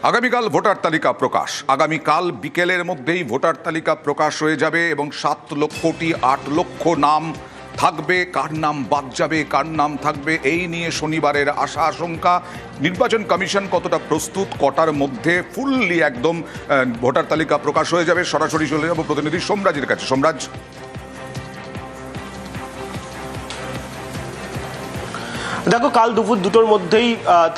আগামীকাল ভোটার তালিকা প্রকাশ। আগামীকাল বিকেলের মধ্যেই ভোটার তালিকা প্রকাশ হয়ে যাবে এবং 7,8,00,000 নাম থাকবে। কার নাম বাদ যাবে, কার নাম থাকবে, এই নিয়ে শনিবারের আশা আশঙ্কা। নির্বাচন কমিশন কতটা প্রস্তুত, কটার মধ্যে ফুললি একদম ভোটার তালিকা প্রকাশ হয়ে যাবে? সরাসরি চলে যাব প্রতিনিধি সোমরাজের কাছে। সোমরাজ, দেখো, কাল দুপুর দুটোর মধ্যেই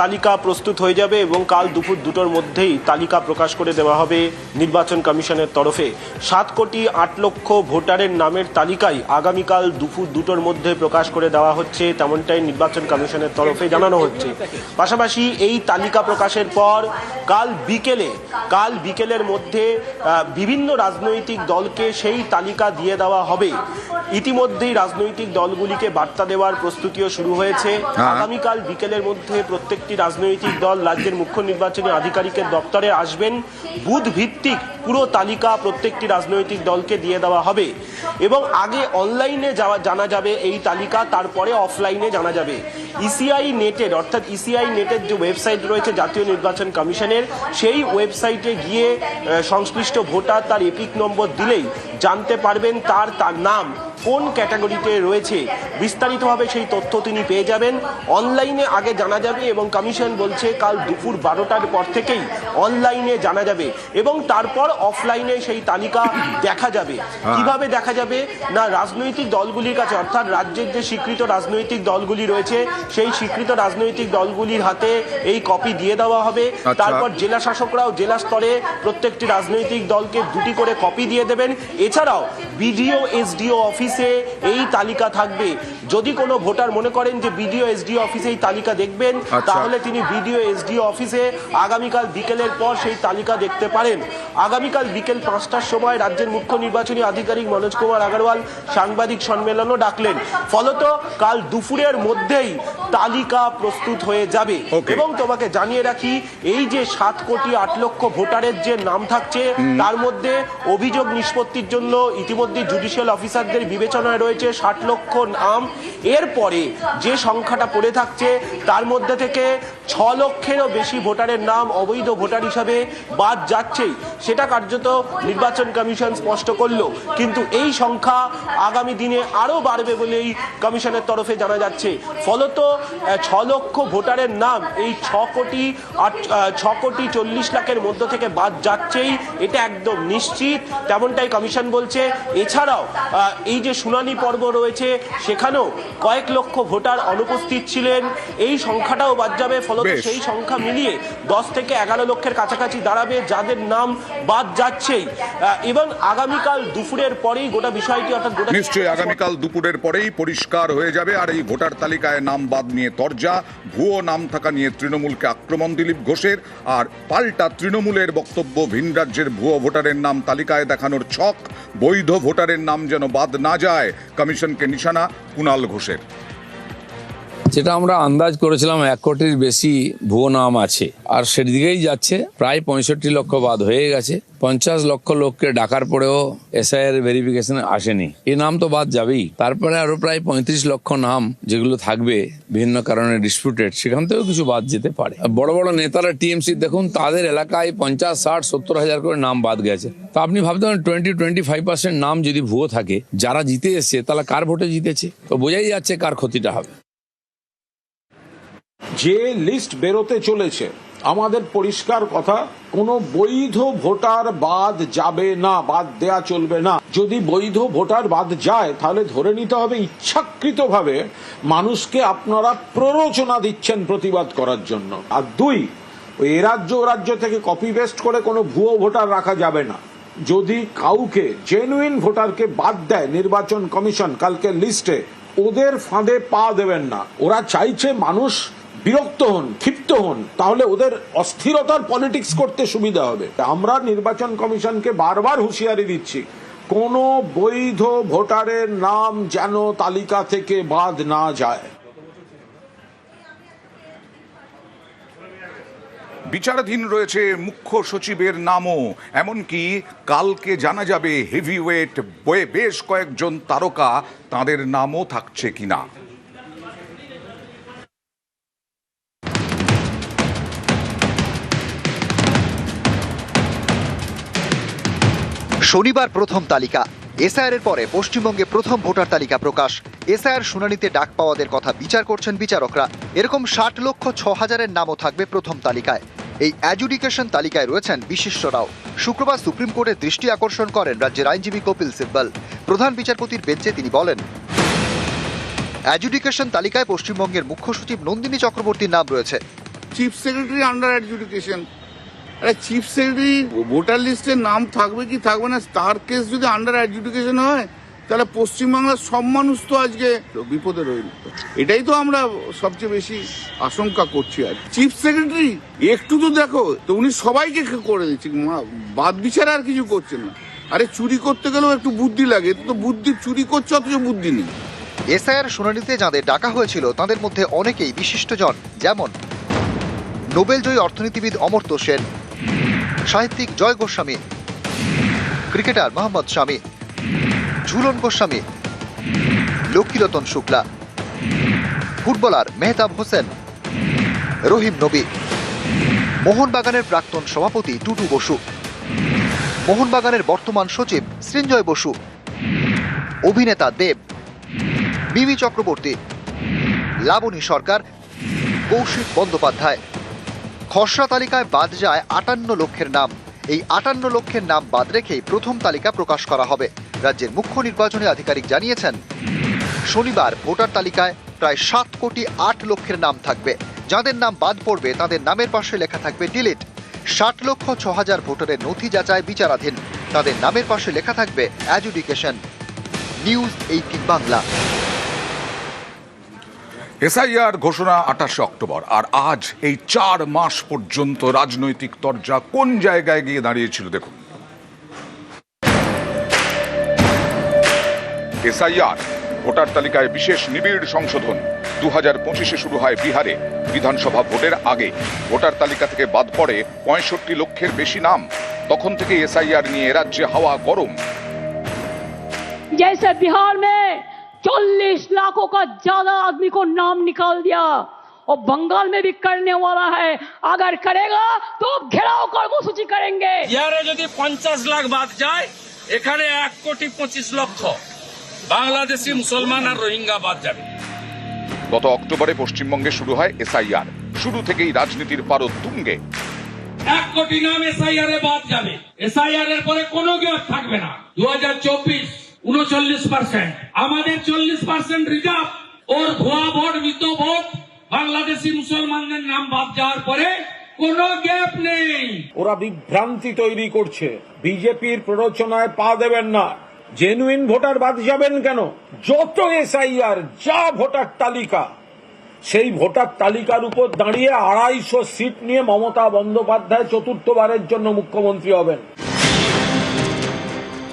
তালিকা প্রস্তুত হয়ে যাবে এবং কাল দুপুর দুটোর মধ্যেই তালিকা প্রকাশ করে দেওয়া হবে নির্বাচন কমিশনের তরফে। 7,8,00,000 ভোটারের নামের তালিকায় আগামীকাল দুপুর দুটোর মধ্যে প্রকাশ করে দেওয়া হচ্ছে, তেমনটাই নির্বাচন কমিশনের তরফে জানানো হচ্ছে। পাশাপাশি এই তালিকা প্রকাশের পর কাল বিকেলের মধ্যে বিভিন্ন রাজনৈতিক দলকে সেই তালিকা দিয়ে দেওয়া হবে। ইতিমধ্যেই রাজনৈতিক দলগুলিকে বার্তা দেওয়ার প্রস্তুতিও শুরু হয়েছে। আগামীকাল বিকেলের মধ্যে প্রত্যেকটি রাজনৈতিক দল রাজ্যের মুখ্য নির্বাচনী আধিকারিকের দপ্তরে আসবেন। বুথ ভিত্তিক পুরো তালিকা প্রত্যেকটি রাজনৈতিক দলকে দিয়ে দেওয়া হবে এবং আগে অনলাইনে জানা যাবে এই তালিকা, তারপরে অফলাইনে জানা যাবে। ইসিআই নেটের যে ওয়েবসাইট রয়েছে জাতীয় নির্বাচন কমিশনের, সেই ওয়েবসাইটে গিয়ে সংশ্লিষ্ট ভোটার তার এপিক নম্বর দিলেই জানতে পারবেন তার নাম কোন ক্যাটাগরিতে রয়েছে। বিস্তারিতভাবে সেই তথ্য তিনি পেয়ে যাবেন। অনলাইনে আগে জানা যাবে এবং কমিশন বলছে কাল দুপুর 12টার পর থেকেই অনলাইনে জানা যাবে এবং তারপর অফলাইনে সেই তালিকা দেখা যাবে। কিভাবে দেখা যাবে না, রাজনৈতিক দলগুলির কাছে, অর্থাৎ রাজ্যের যে স্বীকৃত রাজনৈতিক দলগুলি রয়েছে সেই স্বীকৃত রাজনৈতিক দলগুলির হাতে এই কপি দিয়ে দেওয়া হবে। তারপর জেলা শাসকরাও জেলা স্তরে প্রত্যেকটি রাজনৈতিক দলকে 2টি করে কপি দিয়ে দেবেন। এছাড়াও বিডিও এসডিও অফিসে এই তালিকা থাকবে। যদি কোনো ভোটার মনে করেন যে বিডিও এসডিও অফিসে এই তালিকা দেখবেন, তাহলে তিনি বিডিও এসডিও অফিসে আগামীকাল বিকেলের পর সেই তালিকা দেখতে পারেন। আগামীকাল বিকেল 5টার সময় রাজ্যের মুখ্য নির্বাচনী আধিকারিক মনোজ কুমার আগরওয়াল সাংবাদিক সম্মেলনও ডাকলেন। ফলত কাল দুপুরের মধ্যেই তালিকা প্রস্তুত হয়ে যাবে। এবং তোমাকে জানিয়ে রাখি, এই যে 7,8,00,000 ভোটারের যে নাম থাকছে, তার মধ্যে অভিযোগ নিষ্পত্তির জন্য ইতিমধ্যে জুডিশিয়াল অফিসারদের বিবেচনায় রয়েছে 60 লক্ষ নাম। এরপরে যে সংখ্যাটা পড়ে থাকছে তার মধ্যে থেকে 6 লক্ষেরও বেশি ভোটারের নাম অবৈধ ভোটার হিসাবে বাদ যাচ্ছেই, সেটা কার্যত নির্বাচন কমিশন স্পষ্ট করলো। কিন্তু এই সংখ্যা আগামী দিনে আরও বাড়বে বলেই কমিশনের তরফে জানা যাচ্ছে। ফলত 6 লক্ষ ভোটারের নাম এই 6,40,00,000 মধ্য থেকে বাদ যাচ্ছেই, এটা একদম নিশ্চিত, তেমনটাই কমিশন বলছে। এছাড়াও এই যে শুনানি পর্ব রয়েছে সেখানেও কয়েক লক্ষ ভোটার অনুপস্থিত ছিলেন, এই সংখ্যাটাও বাদ যাবে। ফলত সেই সংখ্যা মিলিয়ে 10 থেকে 11 লক্ষের কাছাকাছি দাঁড়াবে যাদের নাম বাদ যাচ্ছেই। এবং আগামীকাল দুপুরের পরেই গোটা বিষয়টি, অর্থাৎ নিশ্চয়ই আগামীকাল দুপুরের পরেই পরিষ্কার হয়ে যাবে। আর এই ভোটার তালিকায় নাম বাদ নিয়ে তরজা, ভুয়ো নাম থাকা নিয়ে তৃণমূলকে আক্রমণ দিলীপ ঘোষের, আর পাল্টা তৃণমূলের বক্তব্য ভিন রাজ্যের ভুয়ো ভোটারের নাম তালিকায় দেখানোর ছক, বৈধ ভোটারের নাম যেন বাদ না যায়, কমিশনকে নিশানা কুণাল ঘোষের। যেটা আমরা আন্দাজ করেছিলাম 1 কোটির বেশি ভুয়ো নাম আছে, আর সেদিকেই যাচ্ছে। প্রায় 65 লক্ষ বাদ হয়ে গেছে। 50 লক্ষ লোককে ডাকার পরেও এসআইআর ভেরিফিকেশন আসেনি, এই নাম তো বাদ যাবেই। তারপরে আরো প্রায় 35 লক্ষ নাম যেগুলো থাকবে বিভিন্ন কারণে ডিসপিউটেড, সেখান থেকেও কিছু বাদ যেতে পারে। বড় বড় নেতারা টিএমসি দেখুন, তাদের এলাকায় 50, 60, 70 হাজার করে নাম বাদ গেছে। তো আপনি ভাবতে পারেন 20-25% নাম যদি ভুয়ো থাকে, যারা জিতে এসছে তাহলে কার ভোটে জিতেছে, তো বোঝাই যাচ্ছে কার ক্ষতিটা হবে। যে লিস্ট বেরোতে চলেছে, আমাদের পরিষ্কার কথা, কোনো বৈধ ভোটার বাদ যাবে না, বাদ দেয়া চলবে না। যদি বৈধ ভোটার বাদ যায় তাহলে ধরে নিতে হবে ইচ্ছাকৃতভাবে মানুষকে আপনারা প্ররোচনা দিচ্ছেন প্রতিবাদ করার জন্য। আর 2, এ রাজ্য ও রাজ্য থেকে কপি পেস্ট করে কোনো ভুয়ো ভোটার রাখা যাবে না। যদি কাউকে জেনুইন ভোটারকে বাদ দেয় নির্বাচন কমিশন কালকে লিস্টে, ওদের ফাঁদে পা দেবেন না। ওরা চাইছে মানুষ বিরক্ত হন, ক্ষিপ্ত হন, তাহলে ওদের অস্থিরতার পলিটিক্স করতে সুবিধা হবে। আমরা নির্বাচন কমিশনকে বারবার হুঁশিয়ারি দিচ্ছি, কোনো বৈধ ভোটারের নাম যেন তালিকা থেকে বাদ না যায়। বিচারাধীন রয়েছে মুখ্য সচিবের নামও। এমনকি কালকে জানা যাবে হেভিওয়েট বেশ কয়েকজন তারকা, তাদের নামও থাকছে কিনা। শনিবার প্রথম তালিকা। এসআইআর এর পরে পশ্চিমবঙ্গে প্রথম ভোটার তালিকা প্রকাশ। এসআইআর শুনানিতে ডাক পাওয়াদের কথা বিচার করছেন বিচারকরা। এরকম 60,06,000-এর নামও থাকবে প্রথম তালিকায়। এই অ্যাডজুডিকেশন তালিকায় রয়েছেন বিশিষ্টরাও। শুক্রবার সুপ্রিম কোর্টের দৃষ্টি আকর্ষণ করেন রাজ্যের আইনজীবী কপিল সিব্বল। প্রধান বিচারপতির বেঞ্চে তিনি বলেন, অ্যাডজুডিকেশন তালিকায় পশ্চিমবঙ্গের মুখ্য সচিব নন্দিনী চক্রবর্তীর নাম রয়েছে। Chief secretary under adjudication. আরে চিফ সেক্রেটারি ভোটার লিস্টের নাম থাকবে কি থাকবে না, তার কেস যদি আন্ডার অ্যাডজুডিকেশন হয় তাহলে পশ্চিমবাংলার সব মানুষ তো আজকে বিপদে রইল। এটাই তো আমরা সবচেয়ে বেশি আশঙ্কা করছি। আর চিফ সেক্রেটারি একটু তো দেখো তো, উনি সবাইকে করে দিচ্ছে, বাদ বিচার আর কিছু করছেন না। আরে চুরি করতে গেলেও একটু বুদ্ধি লাগে, তো বুদ্ধি চুরি করছে অথচ বুদ্ধি নেই। এসআইআর শুনানিতে যাদের ডাকা হয়েছিল তাদের মধ্যে অনেকেই বিশিষ্টজন, যেমন নোবেলজয়ী অর্থনীতিবিদ অমর্ত্য সেন, সাহিত্যিক জয় গোস্বামী, ক্রিকেটার মোহাম্মদ শামি, ঝুলন গোস্বামী, লক্ষ্মীরতন শুক্লা, ফুটবলার মেহতাব হোসেন, রহিম নবী, মোহনবাগানের প্রাক্তন সভাপতি টুটু বসু, মোহনবাগানের বর্তমান সচিব সৃঞ্জয় বসু, অভিনেতা দেব, মিমি চক্রবর্তী, লাবণী সরকার, কৌশিক বন্দ্যোপাধ্যায়। খসড়া তালিকায় বাদ যায় 58 লক্ষের নাম। এই 58 লক্ষের নাম বাদ রেখেই প্রথম তালিকা প্রকাশ করা হবে। রাজ্যের মুখ্য নির্বাচনী আধিকারিক জানিয়েছেন, শনিবার ভোটার তালিকায় প্রায় 7,08,00,000 নাম থাকবে। যাদের নাম বাদ পড়বে তাদের নামের পাশে লেখা থাকবে ডিলিট। 60,06,000 ভোটারের নথি যাচাই বিচারাধীন, তাদের নামের পাশে লেখা থাকবে অ্যাডজুডিকেশন। নিউজ 18 বাংলা। এসআইআর ঘোষণা 28 অক্টোবর, আর আজ এই 4 মাস পর্যন্ত রাজনৈতিক তরজা কোন জায়গায় গিয়ে দাঁড়িয়েছিল দেখুন। এসআইআর ভোটার তালিকায় বিশেষ নিবিড় সংশোধন 2025-এ শুরু হয় বিহারে। বিধানসভা ভোটের আগে ভোটার তালিকা থেকে বাদ পড়ে 65 লক্ষের বেশি নাম। তখন থেকে এসআইআর নিয়ে রাজ্যে হাওয়া গরম। जैसे बिहार में 40 लाखों का ज्यादा आदमी को नाम निकाल दिया और बंगाल में भी करने वाला है। अगर करेगा तो घेराव कर्मसूची करेंगे। बिहारे যদি 50 লাখ বাদ যায়, এখানে 1,25,00,000 বাংলাদেশি মুসলমান আর রোহিঙ্গা বাদ যাবে। গত অক্টোবরে পশ্চিমবঙ্গে শুরু হয় এসআইআর। শুরু থেকেই রাজনীতির পারদ তুঙ্গে। 1 কোটি নাম এসআইআর এ বাদ যাবে। এসআইআর এর পরে কোনো গ্যাপ থাকবে না। 2024 39%, আমাদের 40% রিজার্ভ ওর ভুয়া ভোট, মৃত ভোট, বাংলাদেশি মুসলমানদের নাম বাদ যাওয়ার পরে কোনো গ্যাপ নেই। ওরা বিভ্রান্তি তৈরি করছে। বিজেপির প্ররোচনায় পা দেবেন না। জেনুইন ভোটার বাদ যাবেন কেন? যত এসআইআর, যা ভোটার তালিকা, সেই ভোটার তালিকার উপর দাঁড়িয়ে 250 সিট নিয়ে মমতা বন্দ্যোপাধ্যায় চতুর্থবারের জন্য মুখ্যমন্ত্রী হবেন।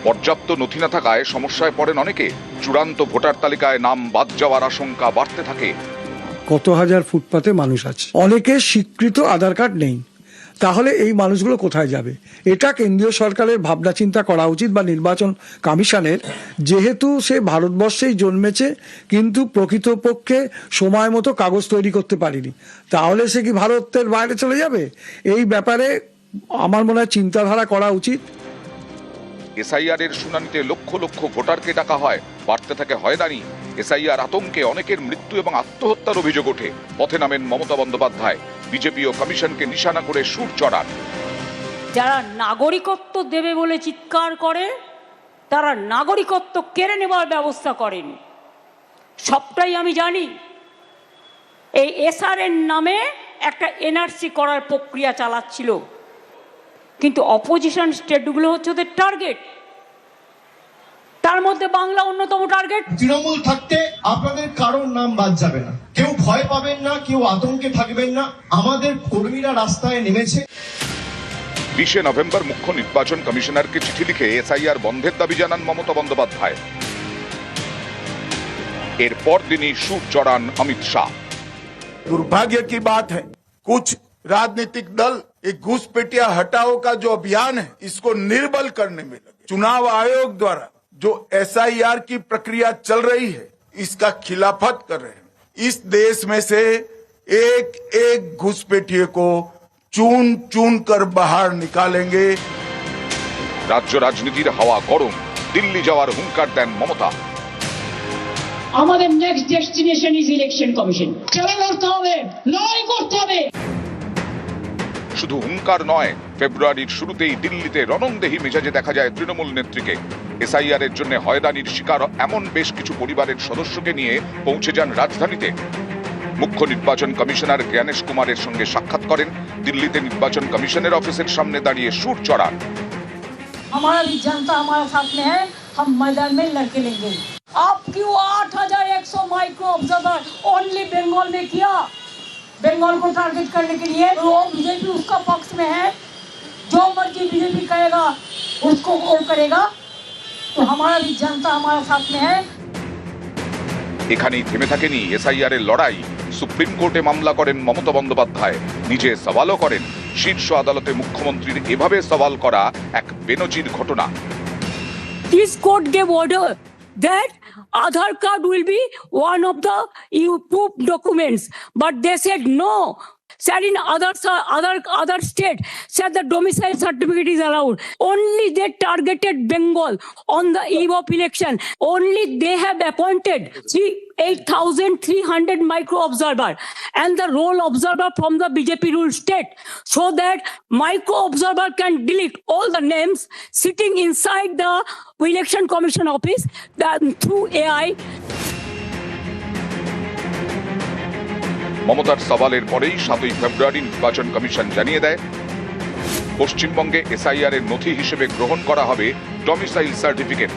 পর্যাপ্ত নথি না থাকায় সমস্যায় পড়েন অনেকে। চূড়ান্ত ভোটার তালিকায় নাম বাদ যাওয়ার আশঙ্কা বাড়তে থাকে। কত হাজার ফুটপাতে মানুষ আছে, অনেকের স্বীকৃত আধার কার্ড নেই। তাহলে এই মানুষগুলো কোথায় যাবে? এটা কেন্দ্রীয় সরকারের ভাবনা চিন্তা করা উচিত, বা নির্বাচন কমিশনের। যেহেতু সে ভারতবর্ষেই জন্মেছে কিন্তু প্রকৃতপক্ষে সময় মতো কাগজ তৈরি করতে পারেনি, তাহলে সে কি ভারতের বাইরে চলে যাবে? এই ব্যাপারে আমার মনে হয় চিন্তাধারা করা উচিত। এসআইআর এর শুনানিতে লক্ষ লক্ষ ভোটারকে ডাকা হয়, বাড়তে থাকে হয়রানি। এসআইআর আতঙ্কে অনেকের মৃত্যু এবং আত্মহত্যার অভিযোগ ওঠে। পথে নামেন মমতা বন্দ্যোপাধ্যায়। বিজেপি ও কমিশনকে নিশানা করে সুর চড়ান। যারা নাগরিকত্ব দেবে বলে চিৎকার করে, তারা নাগরিকত্ব কেড়ে নেওয়ার ব্যবস্থা করেন। সবটাই আমি জানি। এই এসআর এর নামে একটা এনআরসি করার প্রক্রিয়া চালাচ্ছিল, কিন্তু অপোজিশন স্টেটগুলো হচ্ছে ওদের টার্গেট। তার মধ্যে বাংলা অন্যতম টার্গেট। তৃণমূল থাকতে আপনাদের কারোর নাম বাদ যাবে না। কেউ ভয় পাবেন না, কেউ আতঙ্কে থাকবেন না। আমাদের কর্মীরা রাস্তায় নেমেছে। 20 নভেম্বর মুখ্য নির্বাচন কমিশনারকে চিঠি লিখে এসআইআর বন্ধের দাবি জানান মমতা বন্দ্যোপাধ্যায়। এরপর দিনই সুর চড়ান অমিত শাহ। दुर्भाग्य की बात है, कुछ राजनीतिक दल एक घुसपैठिया हटाओ का जो अभियान है इसको निर्बल करने में लगे। चुनाव आयोग द्वारा जो एसआईआर की प्रक्रिया चल रही है इसका खिलाफत कर रहे हैं। इस देश में से एक एक घुसपैठिए को चून चून कर बाहर निकालेंगे। রাজ্য রাজনীতির হাওয়া গরম, দিল্লি যাওয়ার হুঙ্কার দেন মমতা। আমাদের next destination is election commission. খেলা করতে হবে, লড়াই করতে হবে। শুধু হুঙ্কার নয়, ফেব্রুয়ারির শুরুতেই দিল্লিতে রণংদেহী মেজাজে দেখা যায় তৃণমূল নেত্রীকে। এসআইআর এর জন্য হয়রানির শিকার এমন বেশ কিছু পরিবারের সদস্যকে নিয়ে পৌঁছে যান রাজধানীতে। মুখ্য নির্বাচন কমিশনার জ্ঞানেশ কুমারের সঙ্গে সাক্ষাৎ করেন। দিল্লিতে নির্বাচন কমিশনের অফিসের সামনে দাঁড়িয়ে সুর চড়ান। हमारा भी जनता हमारे साथ में है, हम मैदान में लड़के लेंगे। आप क्यों 8100 माइक्रो ऑब्जर्वर ओनली बंगाल में किया? बंगाल को टारगेट करने के लिए वो बीजेपी उसका पक्ष में है, जो मर्जी बीजेपी कहेगा उसको वो करेगा। तो हमारा भी जनता हमारे साथ में है। এখানেই থেমে থাকেনি এসআইআর এর লড়াই। সুপ্রিম কোর্টে মামলা করেন মমতা বন্দ্যোপাধ্যায়, নিজে সওয়ালও করেন। শীর্ষ আদালতে মুখ্যমন্ত্রীর এভাবে সওয়াল করা এক বেনজির ঘটনা। This court gave order that Aadhaar card will be one of the proof documents, but they said no. Said in other state, said the domicile certificate is allowed. Only they targeted Bengal on the eve of election. Only they have appointed 8,300 micro observer and the role observer from the BJP ruled state, so that micro observer can delete all the names sitting inside the election commission office through AI. মমতার সওয়ালের পরেই 7ই ফেব্রুয়ারি নির্বাচন commission জানিয়ে দেয়, পশ্চিমবঙ্গে SIR এর নথি হিসেবে গ্রহণ করা হবে ডমিসাইল সার্টিফিকেট।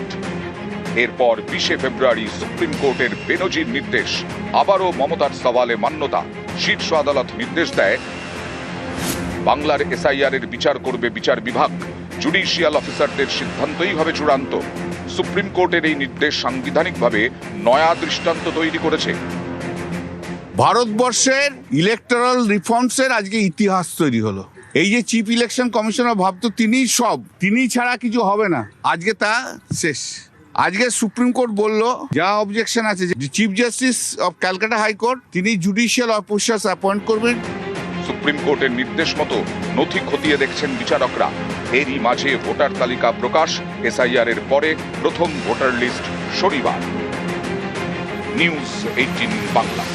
এরপর 20শে ফেব্রুয়ারি সুপ্রিম কোর্টের বেনজির নির্দেশ, আবারও মমতার সওয়ালে মান্যতা। শীর্ষ আদালত নির্দেশ দেয়, বাংলার এসআইআর এর বিচার করবে বিচার বিভাগ, জুডিশিয়াল অফিসারদের সিদ্ধান্তই হবে চূড়ান্ত। সুপ্রিম কোর্টের এই নির্দেশ সাংবিধানিকভাবে নয়া দৃষ্টান্ত তৈরি করেছে। ভারতবর্ষের ইলেকটরাল রিফর্মসের আজকে ইতিহাস তৈরি হলো। এই যে চিফ ইলেকশন কমিশনার ভাবতো তিনিই সব, তিনি ছাড়া কিছু হবে না, আজকে তা শেষ। আজকে সুপ্রিম কোর্ট বলল যা অবজেকশন আছে, যে chief justice of Calcutta high court তিনি জুডিশিয়াল অফিসার্স অ্যাপয়েন্ট করবেন। সুপ্রিম কোর্টের নির্দেশ মতো নথি খতিয়ে দেখছেন বিচারকরা। এরই মাঝে ভোটার তালিকা প্রকাশ, এসআইআর এর পরে প্রথম ভোটার লিস্ট শনিবার। নিউজ 18 বাংলা।